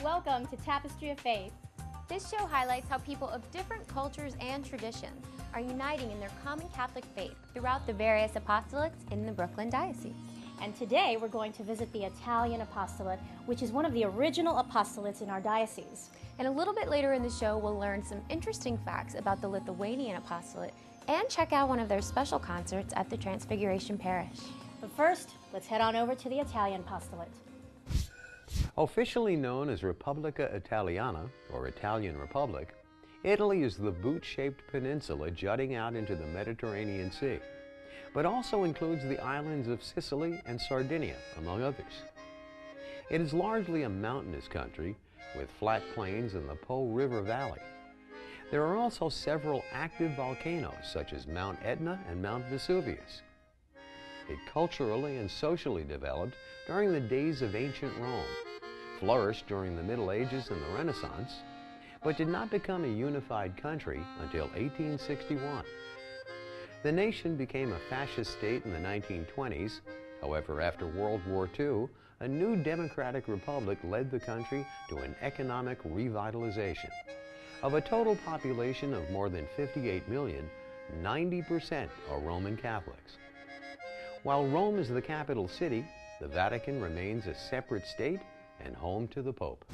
Welcome to Tapestry of Faith. This show highlights how people of different cultures and traditions are uniting in their common Catholic faith throughout the various apostolates in the Brooklyn Diocese. And today we're going to visit the Italian Apostolate, which is one of the original apostolates in our diocese. And a little bit later in the show, we'll learn some interesting facts about the Lithuanian Apostolate and check out one of their special concerts at the Transfiguration Parish. But first, let's head on over to the Italian Apostolate. Officially known as Repubblica Italiana, or Italian Republic, Italy is the boot-shaped peninsula jutting out into the Mediterranean Sea, but also includes the islands of Sicily and Sardinia, among others. It is largely a mountainous country with flat plains in the Po River Valley. There are also several active volcanoes, such as Mount Etna and Mount Vesuvius. It culturally and socially developed during the days of ancient Rome, flourished during the Middle Ages and the Renaissance, but did not become a unified country until 1861. The nation became a fascist state in the 1920s. However, after World War II, a new democratic republic led the country to an economic revitalization. Of a total population of more than 58 million, 90% are Roman Catholics. While Rome is the capital city, the Vatican remains a separate state and home to the Pope.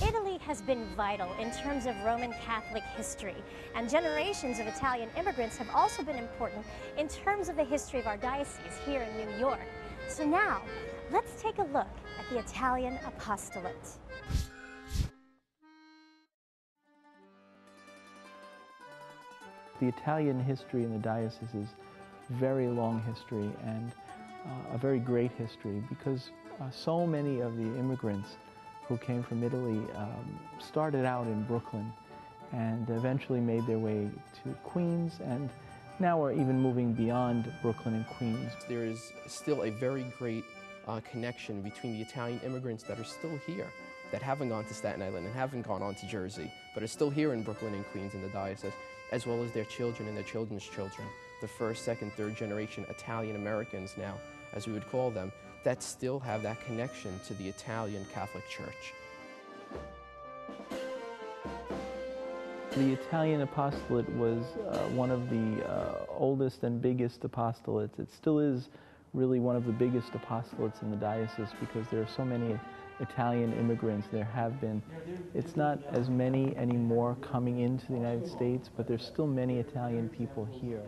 Italy has been vital in terms of Roman Catholic history, and generations of Italian immigrants have also been important in terms of the history of our diocese here in New York. So now, let's take a look at the Italian Apostolate. The Italian history in the diocese is very long history and a very great history because so many of the immigrants who came from Italy started out in Brooklyn and eventually made their way to Queens, and now are even moving beyond Brooklyn and Queens. There is still a very great connection between the Italian immigrants that are still here, that haven't gone to Staten Island and haven't gone on to Jersey, but are still here in Brooklyn and Queens in the diocese, as well as their children and their children's children, the first, second, third generation Italian Americans now, as we would call them, that still have that connection to the Italian Catholic Church. The Italian apostolate was one of the oldest and biggest apostolates. It still is really one of the biggest apostolates in the diocese because there are so many Italian immigrants. There have been. It's not as many anymore coming into the United States, but there's still many Italian people here.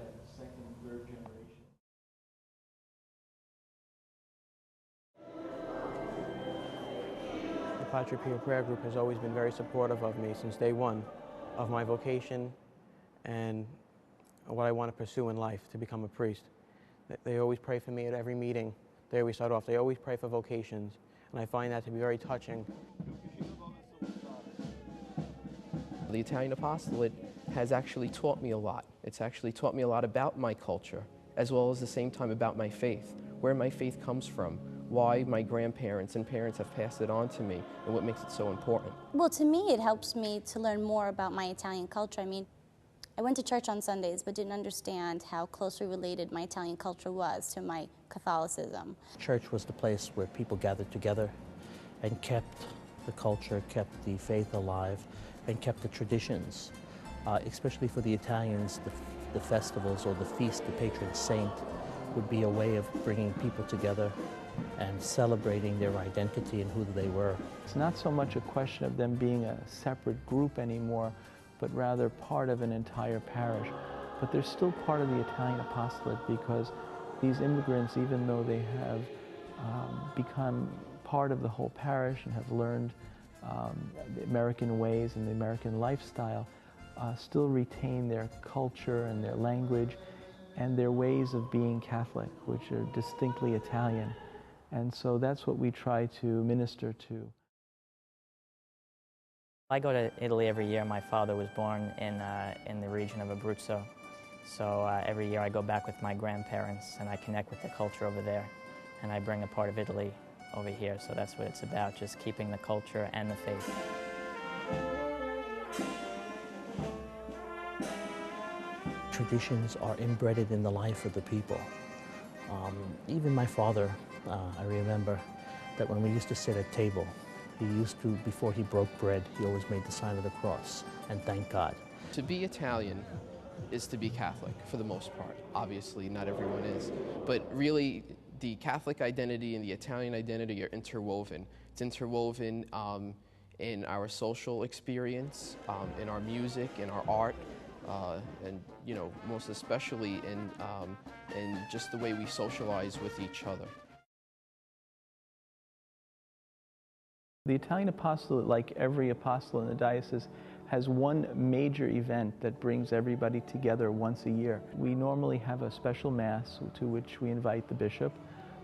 The Padre Pio Prayer Group has always been very supportive of me since day one, of my vocation and what I want to pursue in life, to become a priest. They always pray for me at every meeting. They always start off, they always pray for vocations, and I find that to be very touching. The Italian Apostolate has actually taught me a lot. It's actually taught me a lot about my culture, as well as the same time about my faith, where my faith comes from, why my grandparents and parents have passed it on to me, and what makes it so important. Well, to me, it helps me to learn more about my Italian culture. I mean, I went to church on Sundays, but didn't understand how closely related my Italian culture was to my Catholicism. Church was the place where people gathered together and kept the culture, kept the faith alive, and kept the traditions. Especially for the Italians, the festivals or the feast, the patron saint, would be a way of bringing people together and celebrating their identity and who they were. It's not so much a question of them being a separate group anymore, but rather part of an entire parish. But they're still part of the Italian apostolate because these immigrants, even though they have become part of the whole parish and have learned the American ways and the American lifestyle, still retain their culture and their language and their ways of being Catholic, which are distinctly Italian. And so that's what we try to minister to. I go to Italy every year. My father was born in the region of Abruzzo. So every year I go back with my grandparents and I connect with the culture over there. And I bring a part of Italy over here. So that's what it's about, just keeping the culture and the faith. Traditions are embedded in the life of the people. Even my father, I remember that when we used to sit at table, He used to, before he broke bread, he always made the sign of the cross and thanked God. To be Italian is to be Catholic, for the most part. Obviously, not everyone is. But really, the Catholic identity and the Italian identity are interwoven. It's interwoven in our social experience, in our music, in our art, and most especially in just the way we socialize with each other. The Italian Apostolate, like every apostolate in the diocese, has one major event that brings everybody together once a year. We normally have a special Mass to which we invite the bishop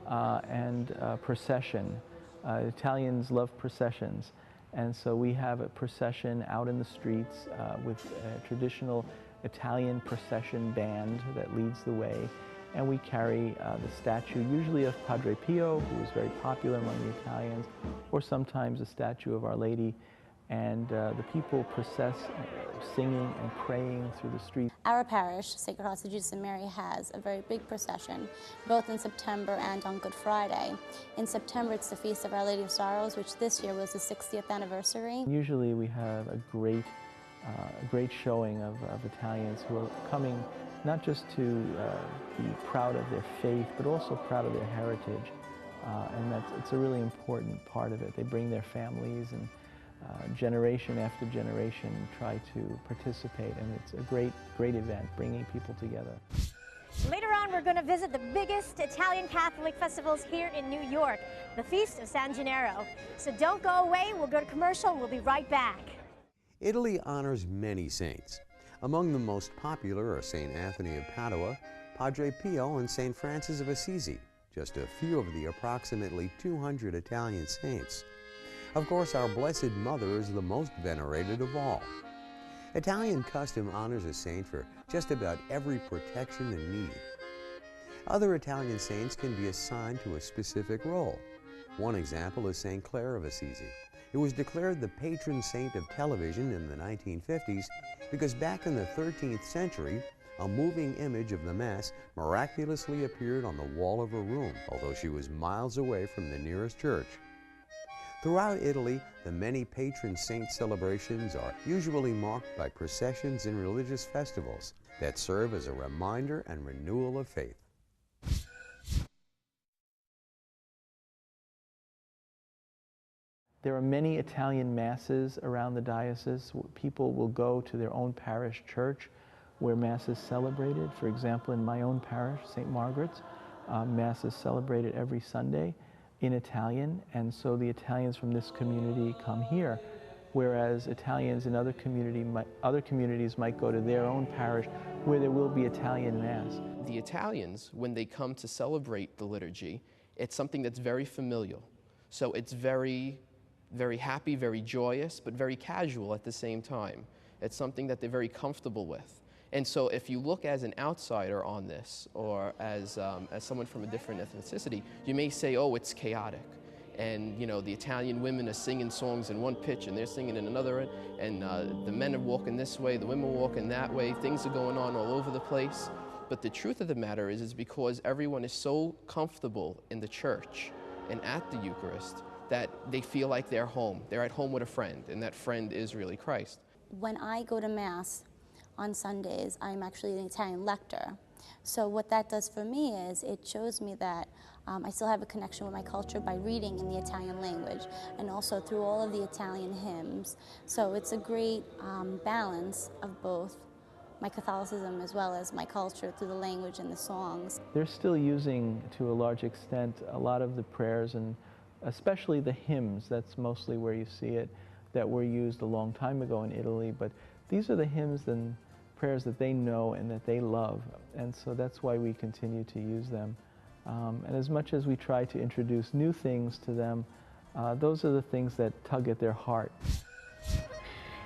and a procession. Italians love processions, and so we have a procession out in the streets with a traditional Italian procession band that leads the way, and we carry the statue, usually of Padre Pio, who was very popular among the Italians, or sometimes a statue of Our Lady, and the people process singing and praying through the streets. Our parish, Sacred Hearts of Jesus and Mary, has a very big procession, both in September and on Good Friday. In September, it's the Feast of Our Lady of Sorrows, which this year was the 60th anniversary. Usually we have a great showing of Italians who are coming not just to be proud of their faith, but also proud of their heritage. And it's a really important part of it. They bring their families, and generation after generation try to participate, and it's a great event, bringing people together. Later on, we're going to visit the biggest Italian Catholic festivals here in New York, the Feast of San Gennaro. So don't go away, we'll go to commercial, and we'll be right back. Italy honors many saints. Among the most popular are St. Anthony of Padua, Padre Pio, and St. Francis of Assisi, just a few of the approximately 200 Italian saints. Of course, our Blessed Mother is the most venerated of all. Italian custom honors a saint for just about every protection and need. Other Italian saints can be assigned to a specific role. One example is St. Clare of Assisi. It was declared the patron saint of television in the 1950s because back in the 13th century, a moving image of the Mass miraculously appeared on the wall of her room, although she was miles away from the nearest church. Throughout Italy, the many patron saint celebrations are usually marked by processions and religious festivals that serve as a reminder and renewal of faith. There are many Italian masses around the diocese. People will go to their own parish church where Mass is celebrated. For example, in my own parish, St. Margaret's, Mass is celebrated every Sunday in Italian, and so the Italians from this community come here, whereas Italians in other communities might go to their own parish where there will be Italian Mass. The Italians, when they come to celebrate the liturgy, it's something that's very familial. So it's very happy, very joyous, but very casual at the same time. It's something that they're very comfortable with. And so if you look as an outsider on this, or as someone from a different ethnicity, you may say, oh, it's chaotic. And the Italian women are singing songs in one pitch and they're singing in another, and the men are walking this way, the women are walking that way, things are going on all over the place. But the truth of the matter is because everyone is so comfortable in the church and at the Eucharist that they feel like they're home. They're at home with a friend, and that friend is really Christ. When I go to Mass on Sundays, I'm actually an Italian lector. So what that does for me is it shows me that I still have a connection with my culture by reading in the Italian language, and also through all of the Italian hymns. So it's a great balance of both my Catholicism as well as my culture through the language and the songs. They're still using, to a large extent, a lot of the prayers, and especially the hymns. That's mostly where you see it, that were used a long time ago in Italy. But these are the hymns and prayers that they know and that they love, and so that's why we continue to use them. And as much as we try to introduce new things to them, those are the things that tug at their heart.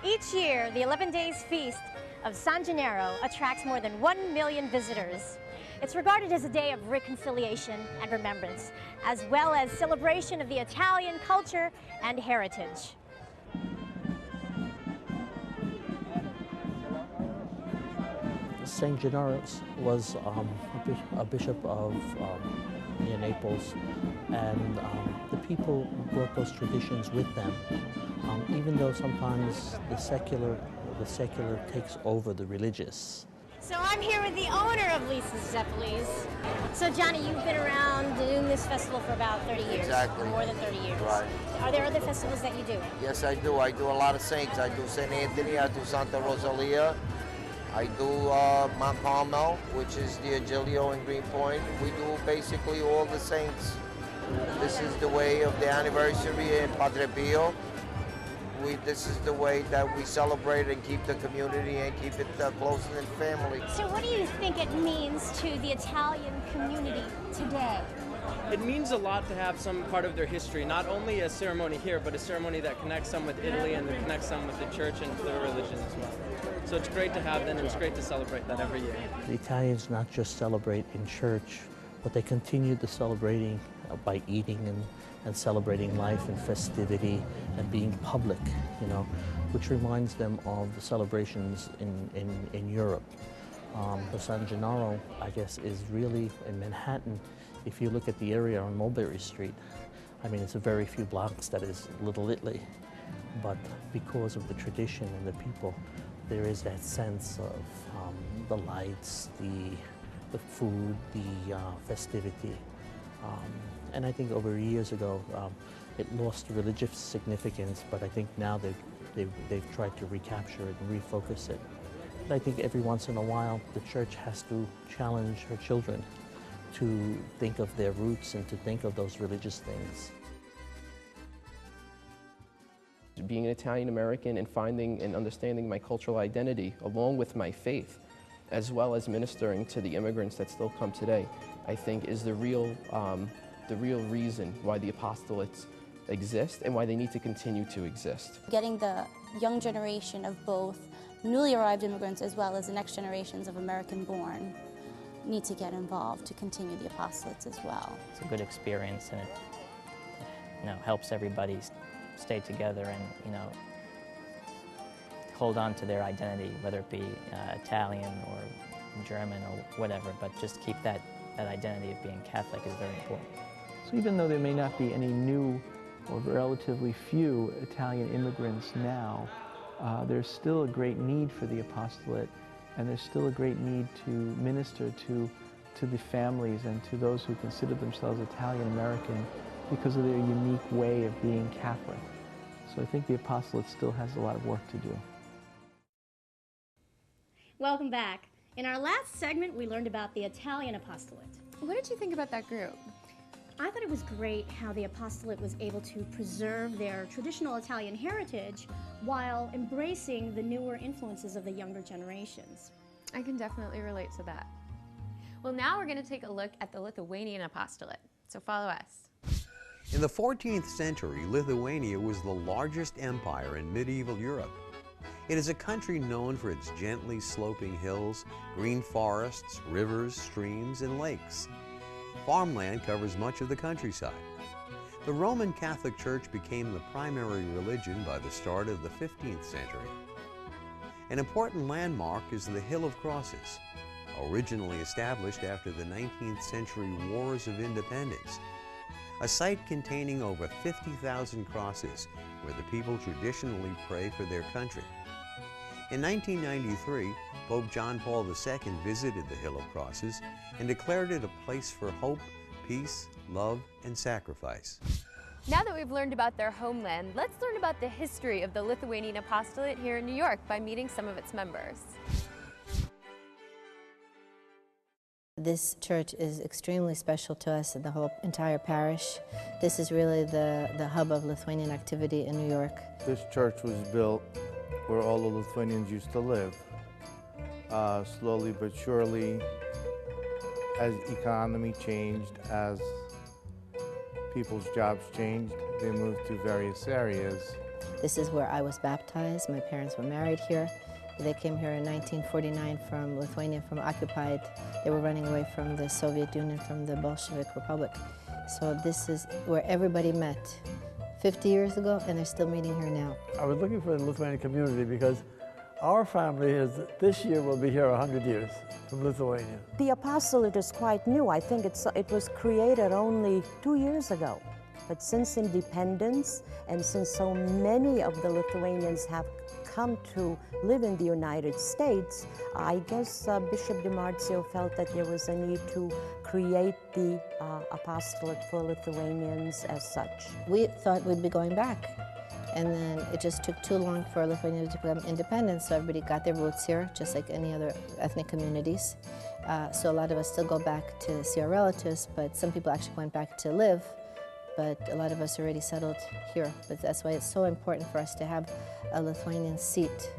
Each year, the 11 Days Feast of San Gennaro attracts more than 1 million visitors. It's regarded as a day of reconciliation and remembrance, as well as celebration of the Italian culture and heritage. St. Gennaro was a bishop of near Naples, and the people brought those traditions with them, even though sometimes the secular takes over the religious. So I'm here with the owner of Lisa's Zeppelis. So Johnny, you've been around doing this festival for about 30 years. Exactly. More than 30 years. Right. Are there other festivals that you do? Yes, I do. I do a lot of saints. I do St. Anthony, I do Santa Rosalia, I do Mount Carmel, which is the Agilio in Greenpoint. We do basically all the saints. This is the way of the anniversary in Padre Pio. This is the way that we celebrate and keep the community and keep it close and family. So what do you think it means to the Italian community today? It means a lot to have some part of their history, not only a ceremony here, but a ceremony that connects them with Italy and that connects them with the church and their religion as well. So it's great to have that, and it's great to celebrate that every year. The Italians not just celebrate in church, but they continue the celebrating by eating and celebrating life and festivity and being public, you know, which reminds them of the celebrations in Europe. The San Gennaro, I guess, is really in Manhattan. If you look at the area on Mulberry Street, I mean, it's a very few blocks that is Little Italy, but because of the tradition and the people, there is that sense of the lights, the food, the festivity. And I think over years ago, it lost religious significance, but I think now they've tried to recapture it and refocus it. But I think every once in a while, the church has to challenge her children to think of their roots and to think of those religious things. Being an Italian American and finding and understanding my cultural identity along with my faith, as well as ministering to the immigrants that still come today, I think is the real reason why the apostolates exist and why they need to continue to exist. Getting the young generation of both newly arrived immigrants as well as the next generations of American-born need to get involved to continue the apostolates as well. It's a good experience, and it helps everybody stay together and hold on to their identity, whether it be Italian or German or whatever, but just keep that identity of being Catholic is very important. So even though there may not be any new or relatively few Italian immigrants now, there's still a great need for the apostolate, and there's still a great need to minister to the families and to those who consider themselves Italian American because of their unique way of being Catholic. So I think the apostolate still has a lot of work to do. Welcome back. In our last segment, we learned about the Italian apostolate. What did you think about that group? I thought it was great how the apostolate was able to preserve their traditional Italian heritage while embracing the newer influences of the younger generations. I can definitely relate to that. Well, now we're going to take a look at the Lithuanian apostolate. So follow us. In the 14th century, Lithuania was the largest empire in medieval Europe. It is a country known for its gently sloping hills, green forests, rivers, streams, and lakes. Farmland covers much of the countryside. The Roman Catholic Church became the primary religion by the start of the 15th century. An important landmark is the Hill of Crosses, originally established after the 19th century Wars of Independence, a site containing over 50,000 crosses where the people traditionally pray for their country. In 1993, Pope John Paul II visited the Hill of Crosses and declared it a place for hope, peace, love, and sacrifice. Now that we've learned about their homeland, let's learn about the history of the Lithuanian apostolate here in New York by meeting some of its members. This church is extremely special to us and the whole entire parish. This is really the hub of Lithuanian activity in New York. This church was built where all the Lithuanians used to live. Slowly but surely, as economy changed, as people's jobs changed, they moved to various areas. This is where I was baptized. My parents were married here. They came here in 1949 from Lithuania, from occupied. They were running away from the Soviet Union, from the Bolshevik Republic. So this is where everybody met 50 years ago, and they're still meeting here now. I was looking for the Lithuanian community because Our family is, this year will be here 100 years from Lithuania. The apostolate is quite new. I think it was created only 2 years ago. But since independence, and since so many of the Lithuanians have come to live in the United States, I guess Bishop DiMarzio felt that there was a need to create the apostolate for Lithuanians as such. We thought we'd be going back, and then it just took too long for Lithuania to become independent, so everybody got their roots here, just like any other ethnic communities. So a lot of us still go back to see our relatives, but some people actually went back to live. But a lot of us already settled here. But that's why it's so important for us to have a Lithuanian seat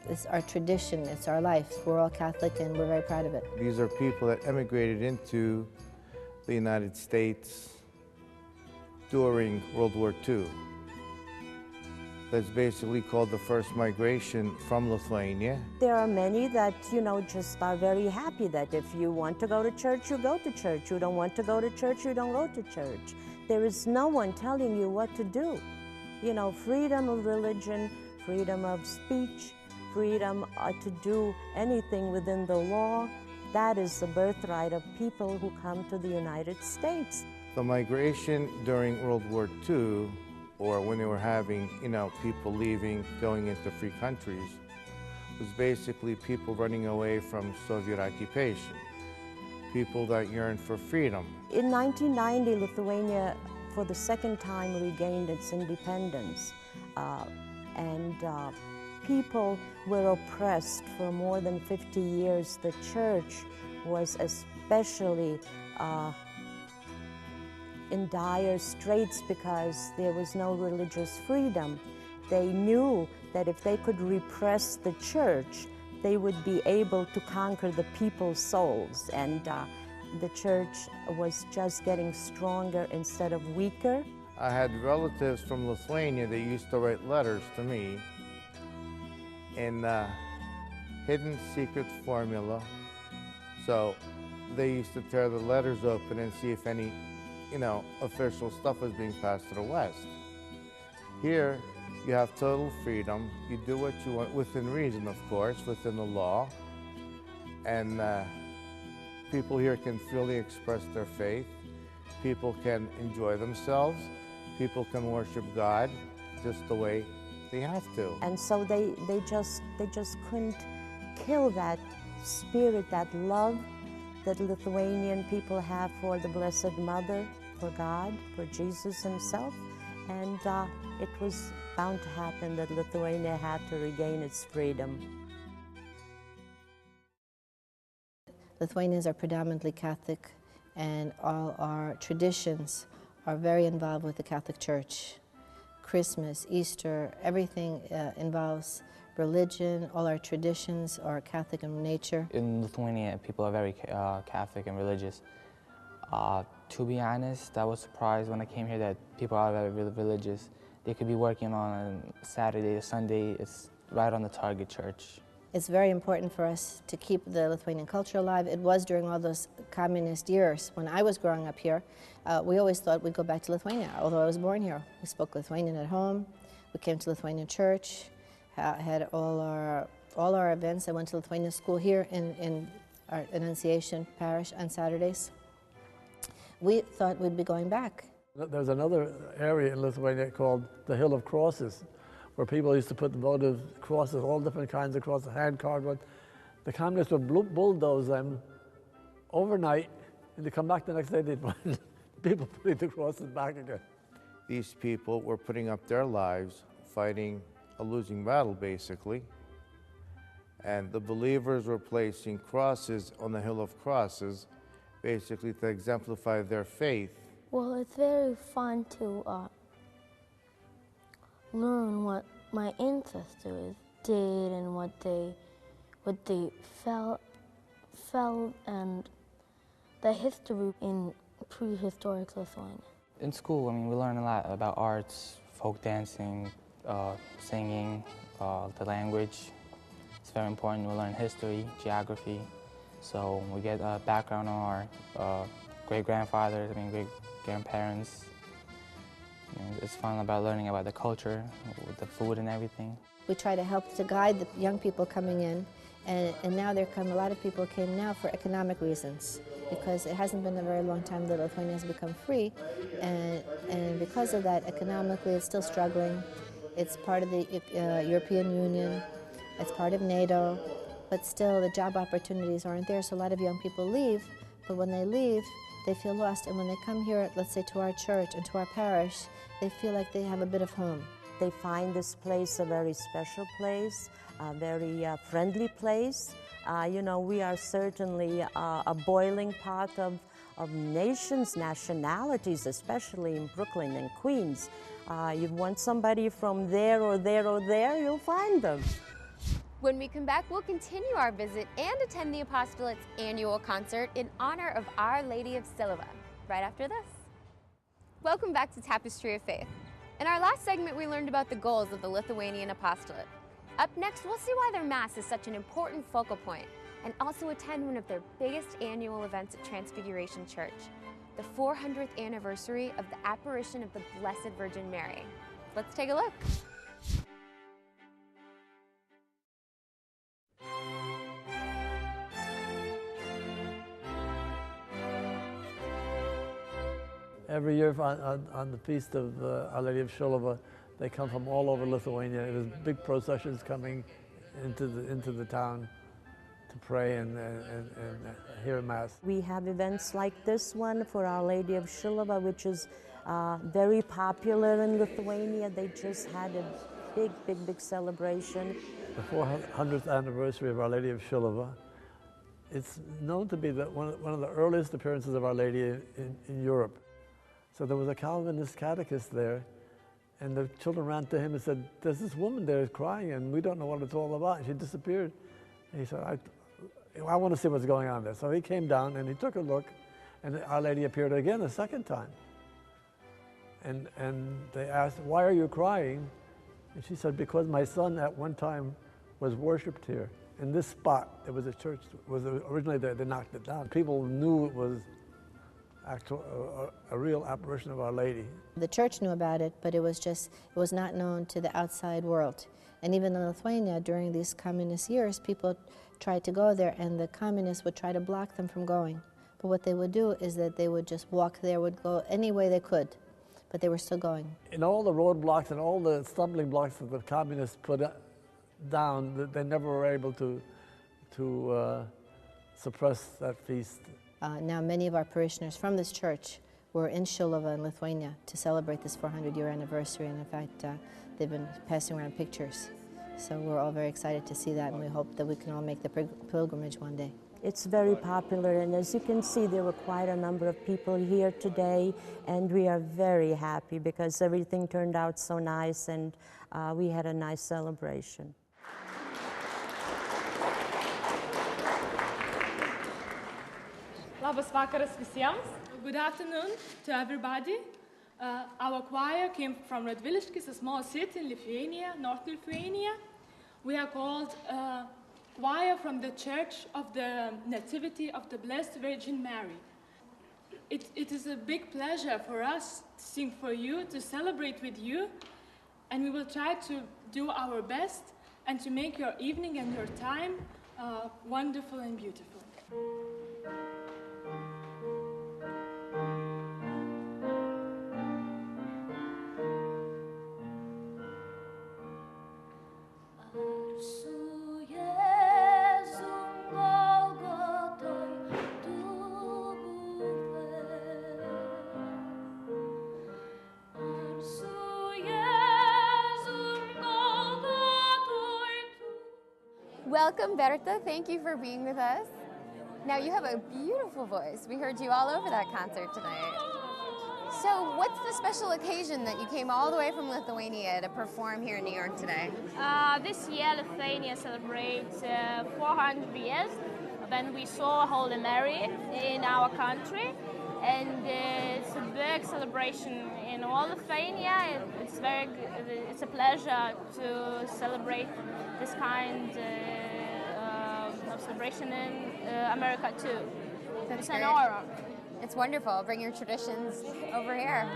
it's our tradition, it's our life. We're all Catholic and we're very proud of it. These are people that emigrated into the United States during World War II. That's basically called the first migration from Lithuania. There are many that, just are very happy that if you want to go to church, you go to church. You don't want to go to church, you don't go to church. There is no one telling you what to do. Freedom of religion, freedom of speech, freedom to do anything within the law, that is the birthright of people who come to the United States. The migration during World War II, or when they were having, people leaving, going into free countries, was basically people running away from Soviet occupation, people that yearned for freedom. In 1990, Lithuania, for the second time, regained its independence, and people were oppressed for more than 50 years. The church was especially in dire straits because there was no religious freedom. They knew that if they could repress the church, they would be able to conquer the people's souls. And the church was just getting stronger instead of weaker. I had relatives from Lithuania that used to write letters to me in hidden secret formula. So they used to tear the letters open and see if any official stuff was being passed to the West. Here, you have total freedom. You do what you want, within reason, of course, within the law. And people here can freely express their faith. People can enjoy themselves. People can worship God just the way they have to. And so they just couldn't kill that spirit, that love that Lithuanian people have for the Blessed Mother, for God, for Jesus himself. And it was bound to happen that Lithuania had to regain its freedom. Lithuanians are predominantly Catholic, and all our traditions are very involved with the Catholic Church. Christmas, Easter, everything involves religion. All our traditions are Catholic in nature. In Lithuania, people are very Catholic and religious. To be honest, I was surprised when I came here that people are very religious. They could be working on Saturday or Sunday. It's right on the target church. It's very important for us to keep the Lithuanian culture alive. It was during all those communist years. When I was growing up here, we always thought we'd go back to Lithuania, although I was born here. We spoke Lithuanian at home. We came to Lithuanian church, had all our events. I went to Lithuanian school here in our Annunciation parish on Saturdays. We thought we'd be going back. There's another area in Lithuania called the Hill of Crosses, where people used to put votive crosses, all different kinds of crosses, hand cardboard. The communists would bulldoze them overnight, and they come back the next day, they'd find people putting the crosses back again. These people were putting up their lives, fighting a losing battle, basically. And the believers were placing crosses on the Hill of Crosses, basically to exemplify their faith. Well, it's very fun to learn what my ancestors did and what they felt and the history in prehistoric Lithuania. In school, we learn a lot about arts, folk dancing, singing, the language. It's very important. We learn history, geography. So we get a background on our great-grandfathers, great-grandparents. It's fun about learning about the culture, with the food and everything. We try to help to guide the young people coming in, and now a lot of people came now for economic reasons, because it hasn't been a very long time that Lithuania has become free, and because of that, economically it's still struggling. It's part of the European Union, it's part of NATO, but still the job opportunities aren't there, so a lot of young people leave, but when they leave, they feel lost, and when they come here, let's say to our church and to our parish, they feel like they have a bit of home. They find this place a very special place, a very friendly place. You know, we are certainly a boiling pot of nations, nationalities, especially in Brooklyn and Queens. You want somebody from there or there or there, you'll find them. When we come back, we'll continue our visit and attend the Apostolates' annual concert in honor of Our Lady of Silva, right after this. Welcome back to Tapestry of Faith. In our last segment, we learned about the goals of the Lithuanian Apostolate. Up next, we'll see why their Mass is such an important focal point, and also attend one of their biggest annual events at Transfiguration Church, the 400th anniversary of the apparition of the Blessed Virgin Mary. Let's take a look. Every year on the feast of Our Lady of Shilova, they come from all over Lithuania. There's big processions coming into the town to pray and hear Mass. We have events like this one for Our Lady of Shilova, which is very popular in Lithuania. They just had a big celebration. The 400th anniversary of Our Lady of Shilova. It's known to be one of the earliest appearances of Our Lady in Europe. So there was a Calvinist catechist there, and the children ran to him and said, "There's this woman there crying, and we don't know what it's all about." And she disappeared. And he said, I want to see what's going on there. So he came down and he took a look, and Our Lady appeared again a second time. And they asked, "Why are you crying?" And she said, "Because my son at one time was worshipped here. In this spot, there was a church, was originally there, they knocked it down. People knew it was a real apparition of Our Lady." The church knew about it, but it was not known to the outside world. And even in Lithuania, during these communist years, people tried to go there, and the communists would try to block them from going. But what they would do is that they would just walk there, would go any way they could, but they were still going. In all the roadblocks and all the stumbling blocks that the communists put down, they never were able to suppress that feast. Now many of our parishioners from this church were in Shilova in Lithuania to celebrate this 400-year anniversary, and in fact they've been passing around pictures. So we're all very excited to see that, and we hope that we can all make the pilgrimage one day. It's very popular, and as you can see, there were quite a number of people here today, and we are very happy because everything turned out so nice, and we had a nice celebration. Labas vakaras visiems. Good afternoon to everybody. Our choir came from Radviliškis, a small city in Lithuania, North Lithuania. We are called choir from the Church of the Nativity of the Blessed Virgin Mary. It is a big pleasure for us to sing for you, to celebrate with you, and we will try to do our best and to make your evening and your time wonderful and beautiful. Welcome, Berta. Thank you for being with us. Now, you have a beautiful voice. We heard you all over that concert tonight. So, what's the special occasion that you came all the way from Lithuania to perform here in New York today? This year, Lithuania celebrates 400 years when we saw Holy Mary in our country. And it's a big celebration in all Lithuania. It's a pleasure to celebrate this kind of celebration in America too. That's it's great. an honor. It's wonderful. Bring your traditions over here.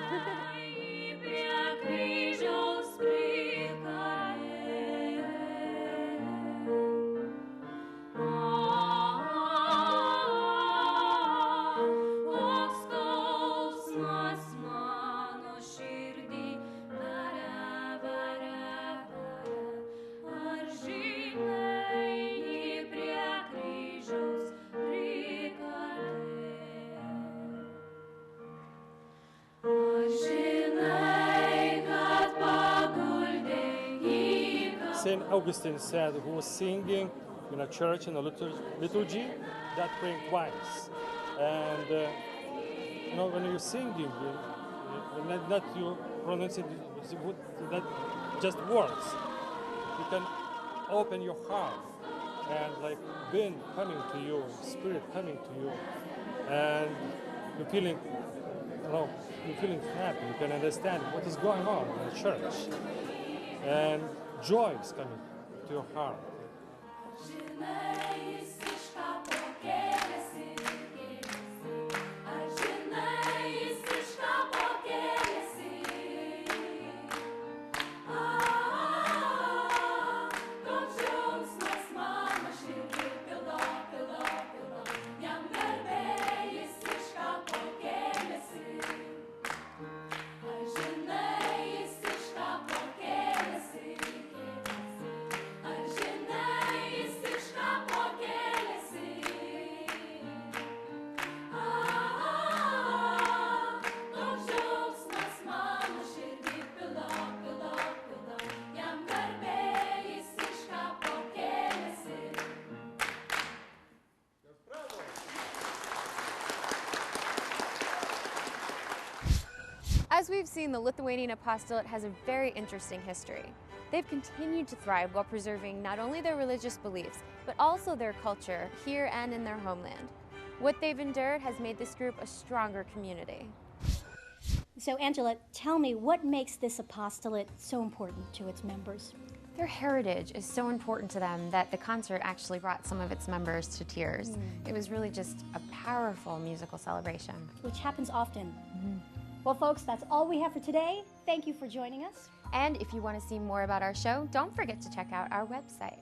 St. Augustine said, who was singing in a church in a liturgy, that praying twice. And you know, when you're singing, not you pronounce it that just words. You can open your heart and like wind coming to you, spirit coming to you, and you're feeling, you know, you're feeling happy. You can understand what is going on in the church, and joy is coming to your heart. As we've seen, the Lithuanian Apostolate has a very interesting history. They've continued to thrive while preserving not only their religious beliefs, but also their culture here and in their homeland. What they've endured has made this group a stronger community. So Angela, tell me, what makes this apostolate so important to its members? Their heritage is so important to them that the concert actually brought some of its members to tears. It was really just a powerful musical celebration. Which happens often. Well, folks, that's all we have for today. Thank you for joining us. And if you want to see more about our show, don't forget to check out our website.